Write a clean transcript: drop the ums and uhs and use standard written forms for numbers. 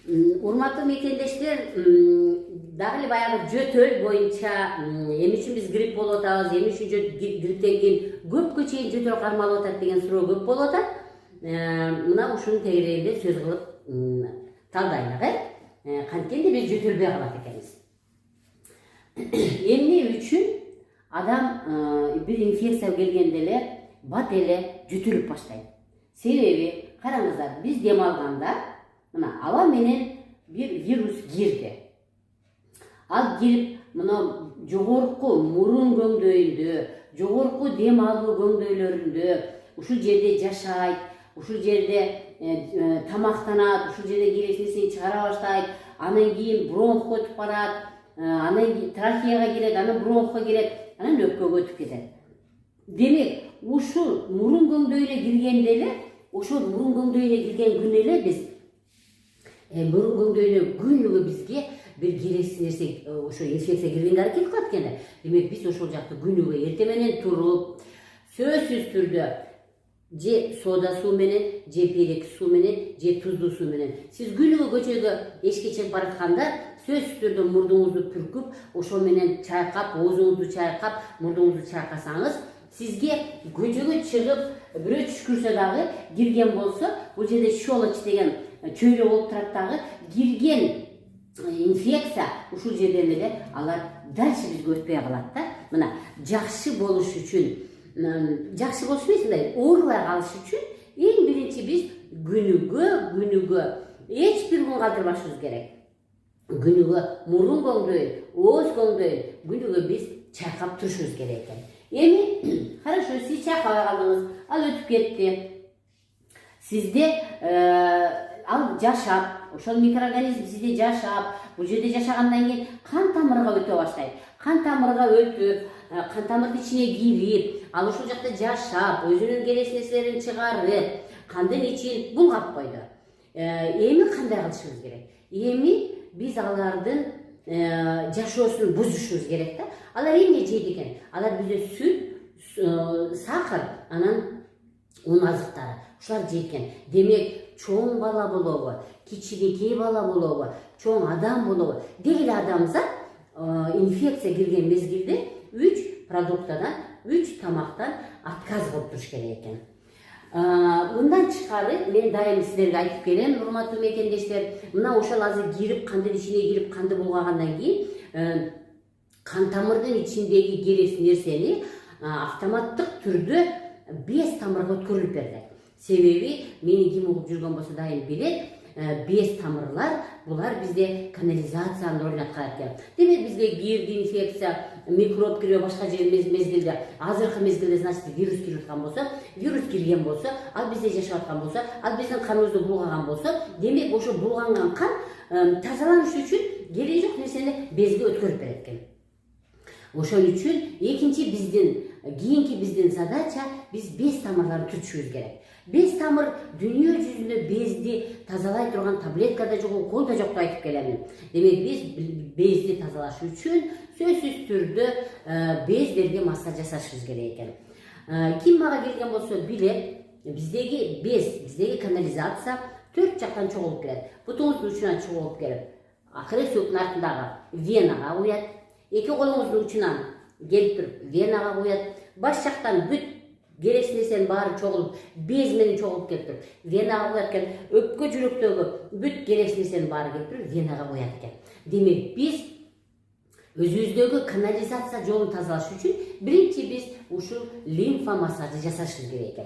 Урматтуу мекендештер, дагы эле баягы жөтөл боюнча эмне үчүн биз грипп болуп атабыз, эмне үчүн грипптен кийин көпкө чейин жөтөл кармалып атат деген суроо көп болуп атат. Мына ушунун тегерегинде сөз кылып талдайлык. Канткенде биз жөтөлбөй калат экенбиз. Эмне үчүн адам бир инфекция келгенде эле бат эле жөтөлүп баштайт? Себеби караңыздар, биз дем алганда мына аба менен бир вирус кирди. Ал кирип, мына жогорку мурун көңдөйүндө, жогорку дем алуу көңдөйлөрүндө ушул жерде жашайт, ушул жерде тамактанат, ушул жерде керексин чыгара баштайт, анан кийин бронхко өтүп барат, анан кийин трахеяга кирет, анан бронхко кирет, анан өпкөгө өтүп кетет. Демек, ушул мурун көңдөйүнө киргенде эле, ошол мурун көңдөйүнө кирген күнү эле биз мурун көңдөйүнө күнүгө бизге бир керексиз нерсе, ошо инфекция киргенге аракет кылат экен. Демек, биз ошол жакты күнүгө эртең менен туруп, сөзсүз түрдө же сода суу менен, же перек суу менен, же туздуу суу менен. Сиз күнүгө көчөгө эшикке чыгып баратканда сөзсүз түрдө мурдуңузду пүркүп, ошол менен чайкап, оозуңузду чайкап, мурдуңузду чайкасаңыз, сизге көчөгө чыгып бирөө түшкүрсө дагы кирген болсо, бул жерде щелочь деген чөйрө болуп турат дагы, кирген инфекция ушул жерден эле алар дальше бизге өтпөй калат да. Мына жакшы болуш үчүн, жакшы болуш эмес, мындай оорубай калыш үчүн эң биринчи биз күнүгө эч бир күн калтырбашыбыз керек. Күнүгө мурун көңдөйүн, ооз көңдөйүн күнүгө биз чайкап турушубуз керек экен. Эми хорошо, сиз чайкабай калдыңыз, ал өтүп кетти. Сизде ал жашап, ошол микроорганизм сизде жашап, бул жерде жашагандан кийин кан тамырга өтө баштайт. Кан тамырга өтүп, кан тамырдын ичине кирип, ал ошол жакта жашап, өзүнүн керексиз нерселерин чыгарып, кандын ичин булгап койду. Эми кандай кылышыбыз керек? Эми биз алардын жашоосун бузушубуз керек да. Алар эмне жейт экен? Алар бизде сүт, сахар, анан un азыктары. Ушулар жейт экен. Демек, чоң бала болобу, кичинекей бала болобу, чоң адам болобу, деги эле адамзат инфекция кирген мезгилде 3 продуктадан, 3 тамактан отказ кылып туруш керек экен. Мындан тышкары мен дайым силерге айтып келем, урматтуу мекендештер, мына ошол азыр кирип, кандын ичине кирип, канды булгагандан кийин кан тамырдын ичиндеги керексиз нерсени автоматтык түрдө без тамырга өткөрүлүп берди. Себеби мени ким угуп жүргөн болсо дайым билет, без тамырлар булар бизде канализациянын ролун аткарат экен. Демек бизге кирди инфекция, микроб кирип башка жер мезгилде, азыркы мезгилде значит вирус кирип аткан болсо, вирус кирген болсо, ал бизде жашап аткан болсо, ал биздин каныбызды булгаган болсо, демек ошо булганган кан тазаланыш үчүн кереги жок нерсени безге өткөрүп берет экен. Ошон үчүн экинчи кийинки биздин задача биз без тамырларын түртүшүбүз керек. Без тамыр дүйнө жүзүндө безди тазалай турган таблетка да жок, укол да жок деп айтып келемин. Демек биз безди тазалаш үчүн сөзсүз түрдө бездерге массаж жасашыбыз керек экен. Ким мага келген болсо билет, биздеги без, биздеги канализация 4 жактан чогулуп келет. Бутуңуздун учунан чогулуп келип, акыры сөөктүн артындагы венага куят. Эки колуңуздун учунан келип туруп венага куят. Баш жактан бүт керексиз нерсенин баары чогулуп, без менен чогулуп келип туруп венага куят экен. Өпкө жүрөктөгү бүт керексиз нерсенин баары келип туруп венага куят экен. Демек биз өзүбүздөгү канализация жолун тазалаш үчүн биринчи биз ушул лимфа массажы жасашыбыз керек экен.